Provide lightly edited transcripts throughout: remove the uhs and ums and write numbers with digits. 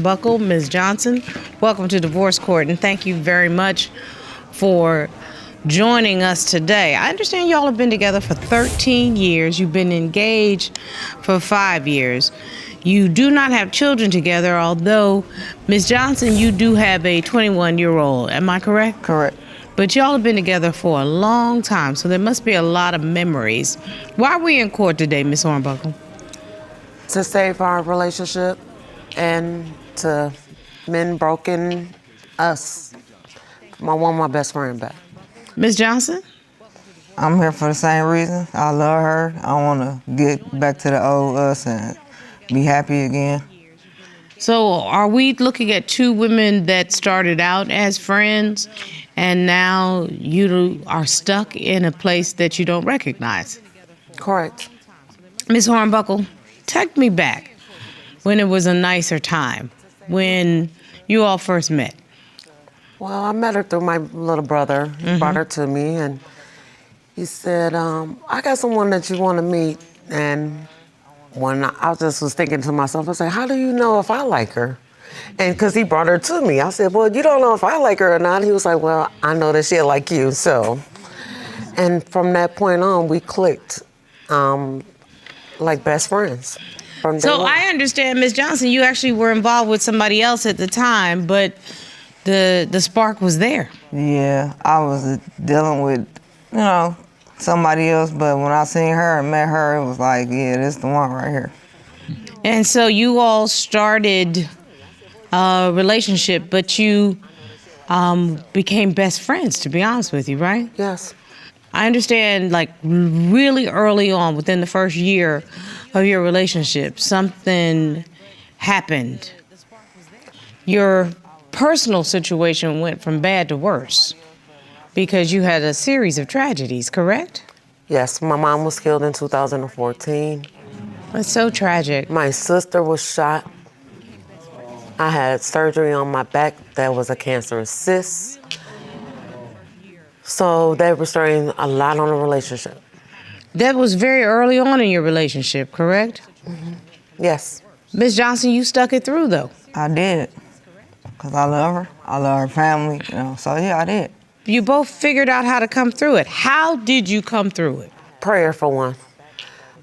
Buckle, Ms. Johnson, welcome to Divorce Court, and thank you very much for joining us today. I understand y'all have been together for 13 years. You've been engaged for 5 years. You do not have children together, although, Ms. Johnson, you do have a 21-year-old. Am I correct? Correct. But y'all have been together for a long time, so there must be a lot of memories. Why are we in court today, Ms. Hornbuckle? To save our relationship and to mend broken us. I want my best friend back. Ms. Johnson? I'm here for the same reason. I love her. I want to get back to the old us and be happy again. So are we looking at two women that started out as friends and now you are stuck in a place that you don't recognize? Correct. Ms. Hornbuckle, take me back when it was a nicer time, when you all first met. Well, I met her through my little brother. He brought her to me, and he said, I got someone that you want to meet. And when I just was thinking to myself, I said, how do you know if I like her? And because he brought her to me, I said, well, you don't know if I like her or not. He was like, well, I know that she'll like you, so. And from that point on, we clicked like best friends. So I understand, Ms. Johnson, you actually were involved with somebody else at the time, but the spark was there. Yeah, I was dealing with, somebody else, but when I seen her and met her, it was like, yeah, this is the one right here. And so you all started a relationship, but you became best friends, to be honest with you, right? Yes. I understand, like, really early on, within the first year of your relationship, something happened. Your personal situation went from bad to worse because you had a series of tragedies, correct? Yes, my mom was killed in 2014. That's so tragic. My sister was shot. I had surgery on my back that was a cancerous cyst. So they were starting a lot on the relationship. That was very early on in your relationship, correct? Mm-hmm. Yes. Ms. Johnson, you stuck it through, though. I did, because I love her. I love her family, so yeah, I did. You both figured out how to come through it. How did you come through it? Prayer, for one.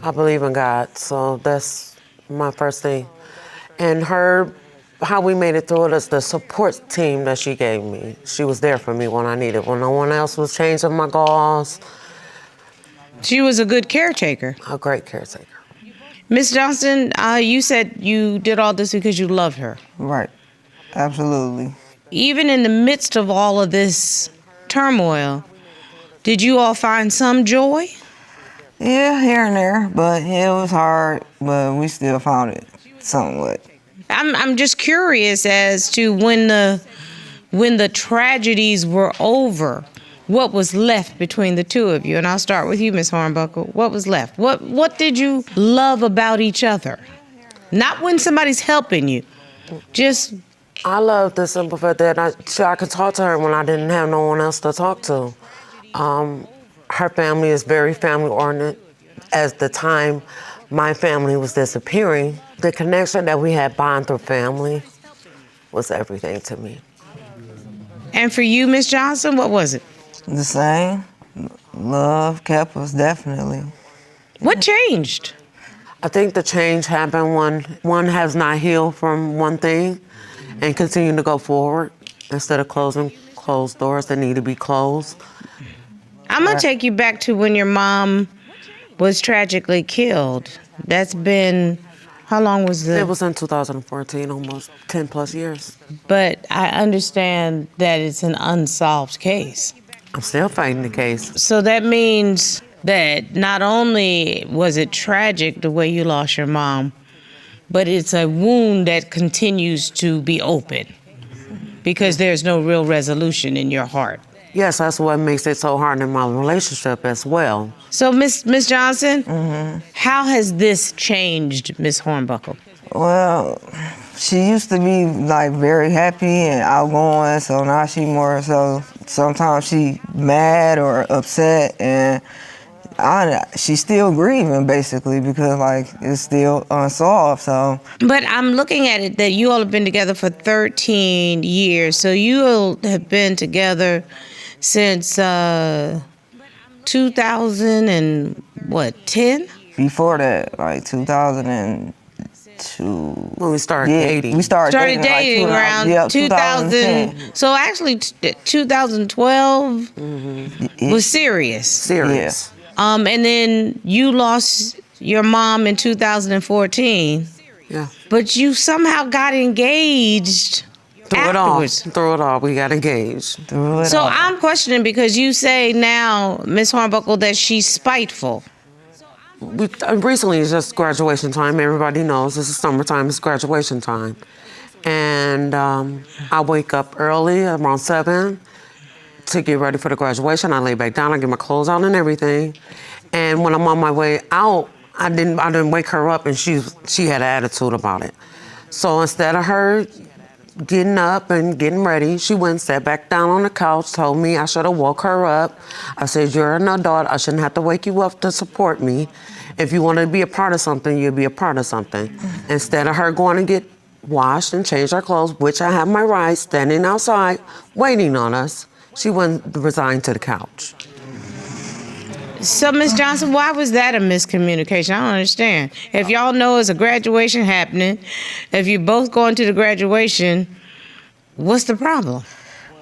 I believe in God, so that's my first thing. And how we made it through it is the support team that she gave me. She was there for me when I needed, when no one else was changing my gauze. She was a good caretaker. A great caretaker. Ms. Johnson, you said you did all this because you loved her. Right, absolutely. Even in the midst of all of this turmoil, did you all find some joy? Yeah, here and there, but it was hard, but we still found it somewhat. I'm just curious as to when the tragedies were over, what was left between the two of you? And I'll start with you, Ms. Hornbuckle. What was left? What did you love about each other? Not when somebody's helping you, just... I love the simple fact that I could talk to her when I didn't have no one else to talk to. Her family is very family-oriented. At the time, my family was disappearing. The connection that we had bond through family was everything to me. And for you, Ms. Johnson, what was it? The same. Love kept us, definitely. What changed? I think the change happened when one has not healed from one thing and continue to go forward instead of closing closed doors that need to be closed. I'm going to take you back to when your mom was tragically killed. That's been, how long was It was in 2014, almost 10 plus years. But I understand that it's an unsolved case. I'm still fighting the case. So that means that not only was it tragic the way you lost your mom, but it's a wound that continues to be open because there's no real resolution in your heart. Yes, that's what makes it so hard in my relationship as well. So, Miss Johnson, how has this changed Miss Hornbuckle? Well, she used to be like very happy and outgoing, so now she more so, sometimes she mad or upset, and she's still grieving basically because like it's still unsolved. So, But I'm looking at it that you all have been together for 13 years. So you all have been together since 2000 and what, 10? before that, like 2002. When we started Yeah, dating. we started Dating like around 2000. So actually, 2012 was serious. Serious. And then you lost your mom in 2014. Yeah. But you somehow got engaged afterwards. Through it all, we got engaged. So I'm questioning because you say now, Miss Hornbuckle, that she's spiteful. Recently, it's just graduation time. Everybody knows this is summertime. It's graduation time. And I wake up early, around 7, to get ready for the graduation. I lay back down. I get my clothes on and everything. And when I'm on my way out, I didn't wake her up, and she had an attitude about it. So instead of her getting up and getting ready, she went and sat back down on the couch, told me I should have woke her up. I said, you're an adult. I shouldn't have to wake you up to support me. If you want to be a part of something, you'll be a part of something. Instead of her going to get washed and change her clothes, which I have my right, standing outside, waiting on us, she went resigned to the couch. So, Miss Johnson, why was that a miscommunication? I don't understand. If y'all know it's a graduation happening, if you're both going to the graduation, what's the problem?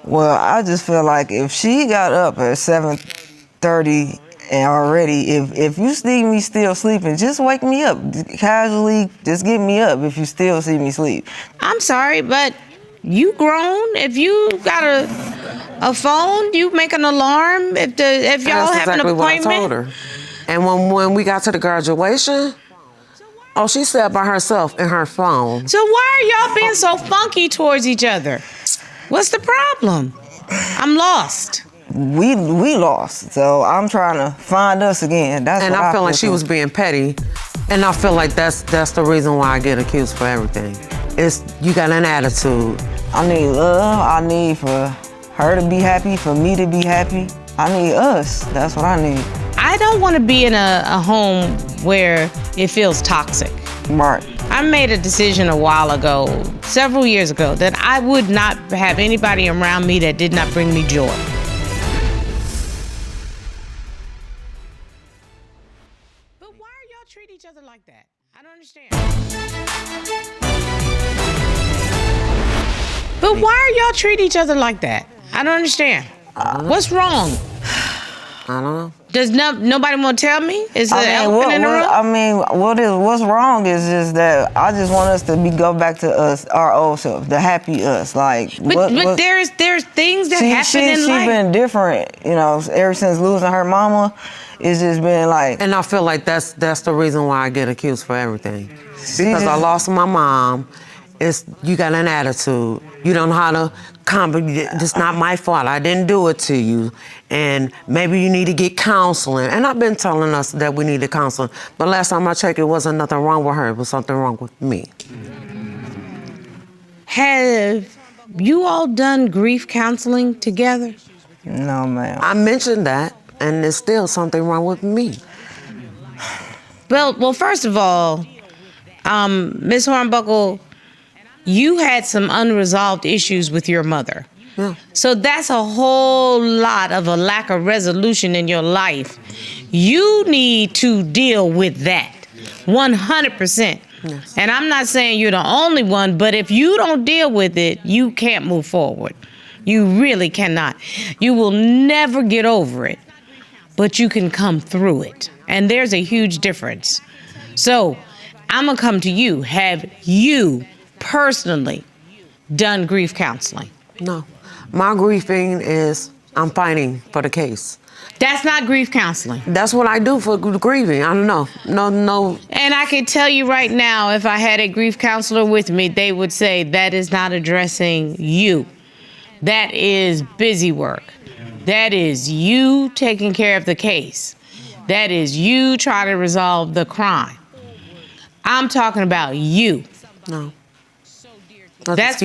Well, I just feel like if she got up at 7:30 and already, if you see me still sleeping, just wake me up. Casually, just get me up if you still see me sleep. I'm sorry, but you grown. If you got a phone, you make an alarm. If y'all That's have exactly an appointment. what I told her. And when we got to the graduation, she sat by herself in her phone. So why are y'all being so funky towards each other? What's the problem? I'm lost. We lost, so I'm trying to find us again. That's And what I feel like she was being petty, and I feel like that's the reason why I get accused for everything. It's you got an attitude. I need love. I need for her to be happy, for me to be happy. I need us. That's what I need. I don't want to be in a home where it feels toxic. Right. I made a decision a while ago, several years ago, that I would not have anybody around me that did not bring me joy. But why are y'all treating each other like that? I don't understand. But why are y'all treating each other like that? I don't understand. What's wrong? I don't know. Does nobody want to tell me? Is the elephant in the room? What's wrong is just that I just want us to go back to us, our old self, the happy us. Like, but there's things that happen in life. She's been different, ever since losing her mama. It's just been like. And I feel like that's the reason why I get accused for everything. Because I lost my mom. You got an attitude. You don't know how to it's not my fault. I didn't do it to you. And maybe you need to get counseling. And I've been telling us that we need to counseling. But last time I checked, it wasn't nothing wrong with her. It was something wrong with me. Have you all done grief counseling together? No, ma'am. I mentioned that, and there's still something wrong with me. Well, first of all, Miss Hornbuckle, you had some unresolved issues with your mother. Yeah. So that's a whole lot of a lack of resolution in your life. You need to deal with that 100%. Yes. And I'm not saying you're the only one, but if you don't deal with it, you can't move forward. You really cannot. You will never get over it, but you can come through it. And there's a huge difference. So I'm going to come to you. Have you personally done grief counseling? No. My grieving is I'm fighting for the case. That's not grief counseling. That's what I do for grieving. I don't know. No. And I can tell you right now, if I had a grief counselor with me, they would say that is not addressing you. That is busy work. That is you taking care of the case. That is you trying to resolve the crime. I'm talking about you. No. That's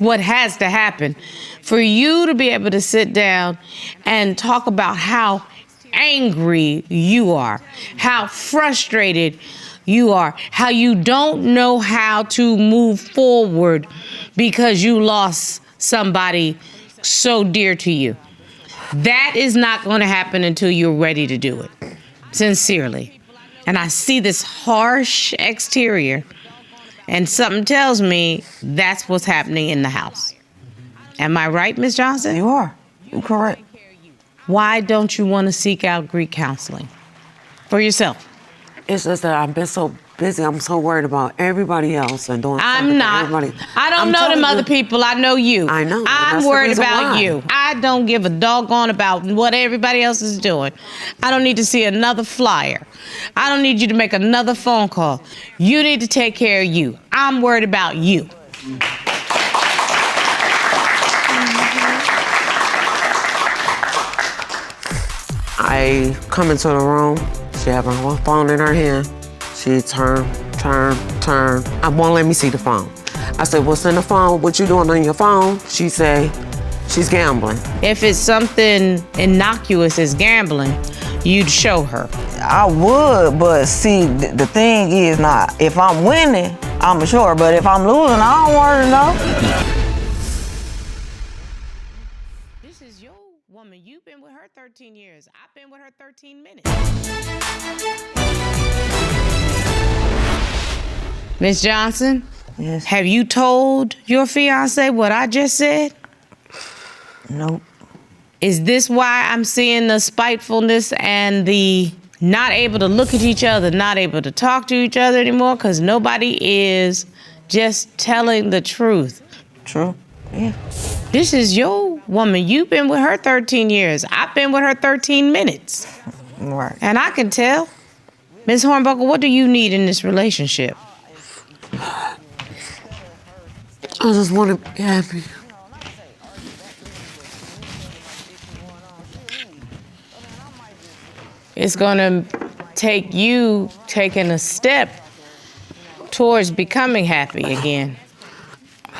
what has to happen for you to be able to sit down and talk about how angry you are, how frustrated you are, how you don't know how to move forward because you lost somebody so dear to you. That is not going to happen until you're ready to do it. Sincerely. And I see this harsh exterior, and something tells me that's what's happening in the house. Am I right, Ms. Johnson? You are. You're correct. Why don't you want to seek out Greek counseling for yourself? It's just that I've been so busy. I'm so worried about everybody else and doing something I'm not. for everybody. I don't I'm know them telling other you. people. I know you. I know. I'm That's the worried reason about why. you. I don't give a doggone about what everybody else is doing. I don't need to see another flyer. I don't need you to make another phone call. You need to take care of you. I'm worried about you. I come into the room. She have her phone in her hand. She turn. I won't let me see the phone. I said, what's in the phone? What you doing on your phone? She say, she's gambling. If it's something innocuous as gambling, you'd show her. I would, but see, the thing is not, if I'm winning, I'm sure, but if I'm losing, I don't want to know. This is your woman. You've been with her 13 years. I've been with her 13 minutes. Miss Johnson? Yes. Have you told your fiance what I just said? Nope. Is this why I'm seeing the spitefulness and the not able to look at each other, not able to talk to each other anymore? Because nobody is just telling the truth. True. Yeah. This is your woman. You've been with her 13 years. I've been with her 13 minutes. Right. And I can tell. Ms. Hornbuckle, what do you need in this relationship? I just want to be happy. It's going to take you taking a step towards becoming happy again.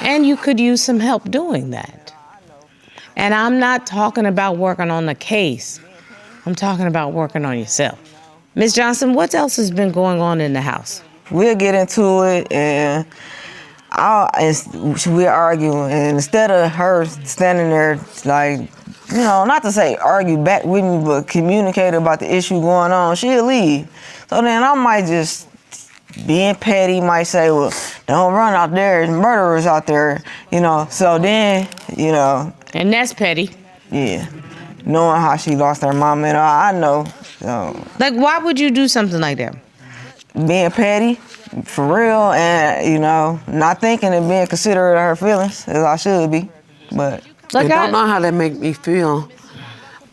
And you could use some help doing that. And I'm not talking about working on the case. I'm talking about working on yourself. Ms. Johnson, what else has been going on in the house? We'll get into it, and we're arguing. And instead of her standing there, like, you know, not to say argue back with me, but communicate about the issue going on, she'll leave. So then I might just, being petty, might say, well, don't run out there, there's murderers out there, you know. So then, you know. And that's petty. Yeah. Knowing how she lost her mom and all, I know. So. Like, why would you do something like that? Being petty, for real, and, you know, not thinking and being considerate of her feelings, as I should be. But Like, I don't know how that make me feel.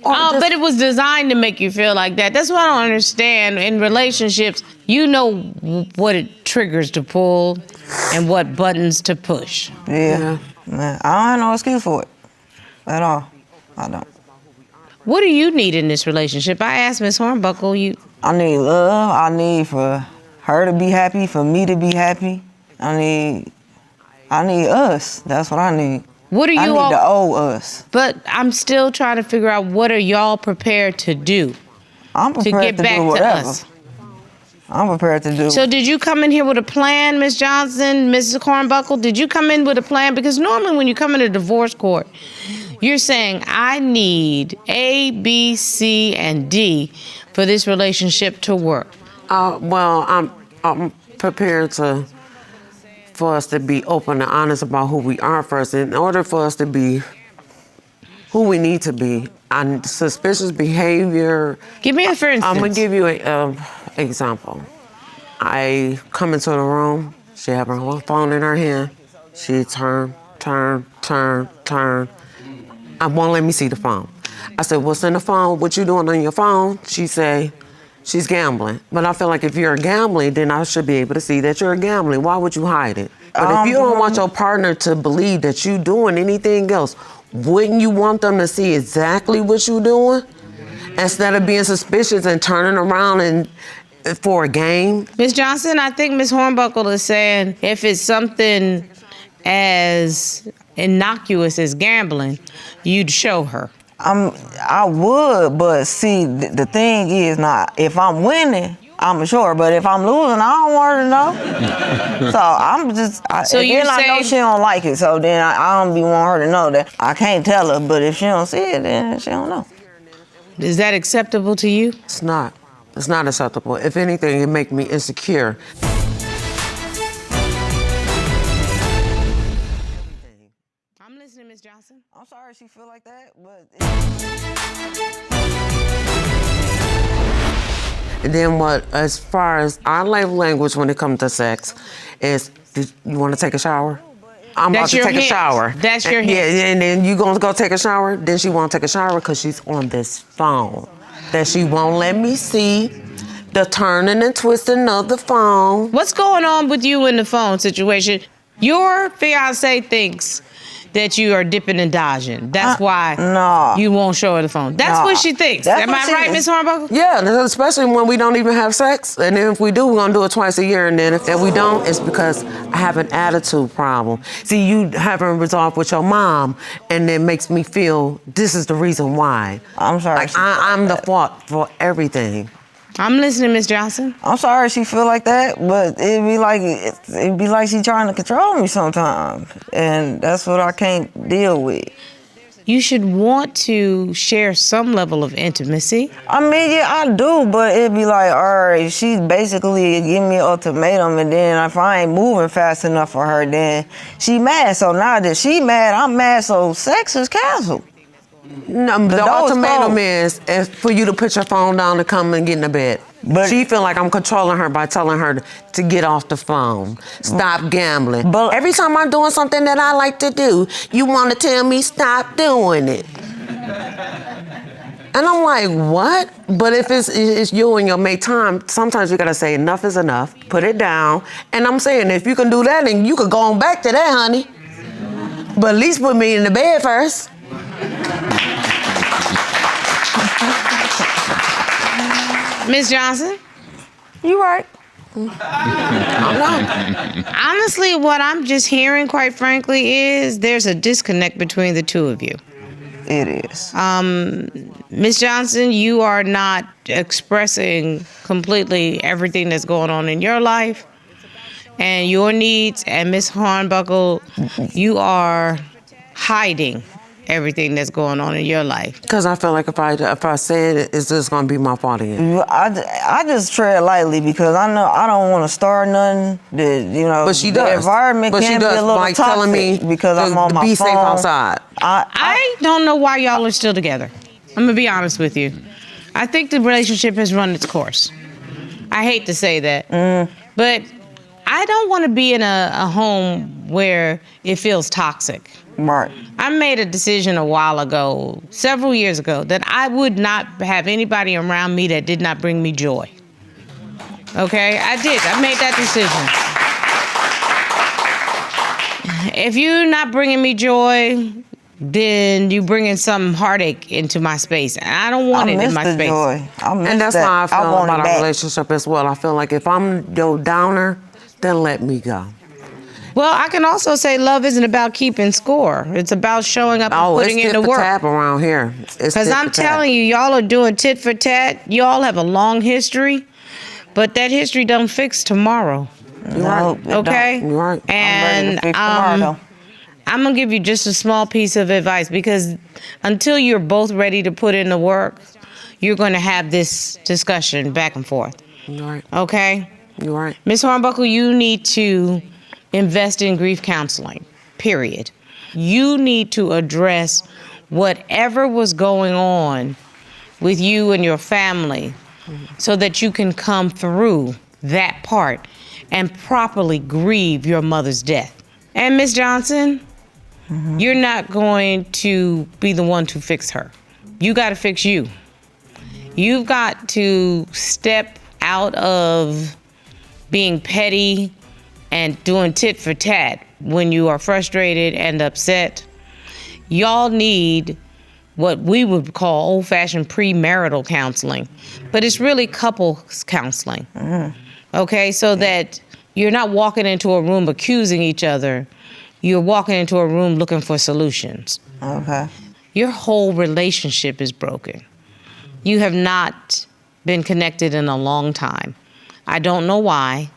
But it was designed to make you feel like that. That's what I don't understand. In relationships, you know what it triggers to pull and what buttons to push. yeah. Man, I don't have no excuse for it at all. I don't. What do you need in this relationship? I asked Ms. Hornbuckle, I need love. I need for her to be happy, for me to be happy. I need us. That's what I need. What are you I need all? to owe us. But I'm still trying to figure out, what are y'all prepared to do I'm to prepared get to back do to whatever. us? I'm prepared to do. So did you come in here with a plan, Ms. Johnson, Mrs. Hornbuckle? Did you come in with a plan? Because normally when you come into divorce court, you're saying, I need A, B, C, and D for this relationship to work. Well, I'm prepared for us to be open and honest about who we are first. In order for us to be who we need to be, on suspicious behavior. Give me a for instance. I'm gonna give you an example. I come into the room. She have her phone in her hand. She turn. I won't let me see the phone. I said, what's in the phone? What you doing on your phone? She say, she's gambling. But I feel like if you're gambling, then I should be able to see that you're gambling. Why would you hide it? But if you don't want your partner to believe that you doing anything else, wouldn't you want them to see exactly what you doing? Instead of being suspicious and turning around and for a game? Ms. Johnson, I think Ms. Hornbuckle is saying if it's something as innocuous as gambling, you'd show her. I would, but see, the thing is, not if I'm winning, I'm sure. But if I'm losing, I don't want her to know. So I'm just. So you then I know say- she don't like it. So then I don't be want her to know that I can't tell her. But if she don't see it, then she don't know. Is that acceptable to you? It's not. It's not acceptable. If anything, it make me insecure. I'm listening, Ms. Johnson. I'm sorry she feel like that, but. And then as far as our language when it comes to sex, is you want to take a shower? I'm That's about your to take hint. a shower. That's your And- hint. Yeah, and then you gonna go take a shower. Then she won't take a shower because she's on this phone that she won't let me see. The turning and twisting of the phone. What's going on with you in the phone situation? Your fiance thinks that you are dipping and dodging. That's why no. you won't show her the phone. That's No. what she thinks. That's Am what I she right, thinks. Ms. Hornbuckle? Yeah, especially when we don't even have sex. And then if we do, we're gonna do it twice a year. And then if we don't, it's because I have an attitude problem. See, you haven't resolved with your mom, and it makes me feel this is the reason why. I'm sorry. Like, I'm the fault for everything. I'm listening, Ms. Johnson. I'm sorry she feel like that, but it'd be like she trying to control me sometimes, and that's what I can't deal with. You should want to share some level of intimacy. I mean, yeah, I do, but it'd be like, all right, she's basically giving me an ultimatum, and then if I ain't moving fast enough for her, then she mad. So now that she mad, I'm mad, so sex is canceled. No, the door's ultimatum closed. is for you to put your phone down and come and get in the bed. But- she feel like I'm controlling her by telling her to get off the phone, stop gambling. But- every time I'm doing something that I like to do, you want to tell me stop doing it. And I'm like, what? But if it's you and your mate time, sometimes you gotta say enough is enough, put it down. And I'm saying if you can do that, then you could go on back to that, honey. But at least put me in the bed first. Ms. Johnson? You right. Honestly, what I'm just hearing, quite frankly, is there's a disconnect between the two of you. It is. Ms. Johnson, you are not expressing completely everything that's going on in your life and your needs. And Ms. Hornbuckle, you are hiding everything that's going on in your life. Because I feel like if I say it, it's just gonna be my fault again. I just tread lightly because I know I don't want to start nothing. But she does. The environment But she can be does, a little like toxic telling me because I'm on to my be phone. safe outside. I don't know why y'all are still together. I'm gonna be honest with you. I think the relationship has run its course. I hate to say that, but I don't want to be in a home where it feels toxic. Right. I made a decision a while ago, several years ago, that I would not have anybody around me that did not bring me joy. Okay, I did. I made that decision. If you're not bringing me joy, then you bringing some heartache into my space, and I don't want it in my space. Joy. I miss And that's that. how I feel want about it our back. relationship as well. I feel like if I'm your downer, then let me go. Well, I can also say love isn't about keeping score. It's about showing up and putting it's in tit the for work. tat around here. Because I'm telling you, y'all are doing tit for tat. Y'all have a long history, but that history don't fix tomorrow. You're right. Okay? You're right. And I'm ready to fix tomorrow, though. I'm going to give you just a small piece of advice, because until you're both ready to put in the work, you're going to have this discussion back and forth. You're right. Okay? You're right. Ms. Hornbuckle, you need to invest in grief counseling, period. You need to address whatever was going on with you and your family so that you can come through that part and properly grieve your mother's death. And Ms. Johnson, you're not going to be the one to fix her. You got to fix you. You've got to step out of being petty and doing tit for tat when you are frustrated and upset. Y'all need what we would call old-fashioned premarital counseling, but it's really couples counseling. Okay, so that you're not walking into a room accusing each other. You're walking into a room looking for solutions. Okay. your whole relationship is broken. You have not been connected in a long time. I don't know why,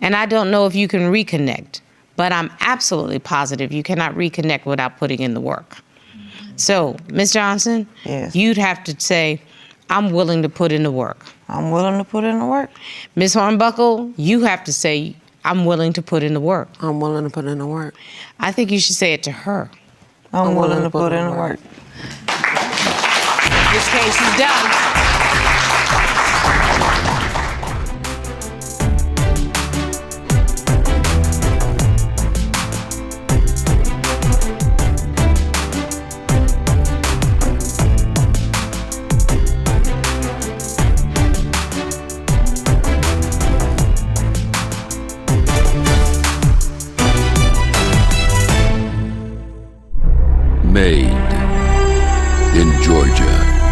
and I don't know if you can reconnect, but I'm absolutely positive you cannot reconnect without putting in the work. So, Ms. Johnson, Yes. you'd have to say, I'm willing to put in the work. I'm willing to put in the work. Ms. Hornbuckle, you have to say, I'm willing to put in the work. I'm willing to put in the work. I think you should say it to her. I'm willing to put in the work. This case is done. Made in Georgia.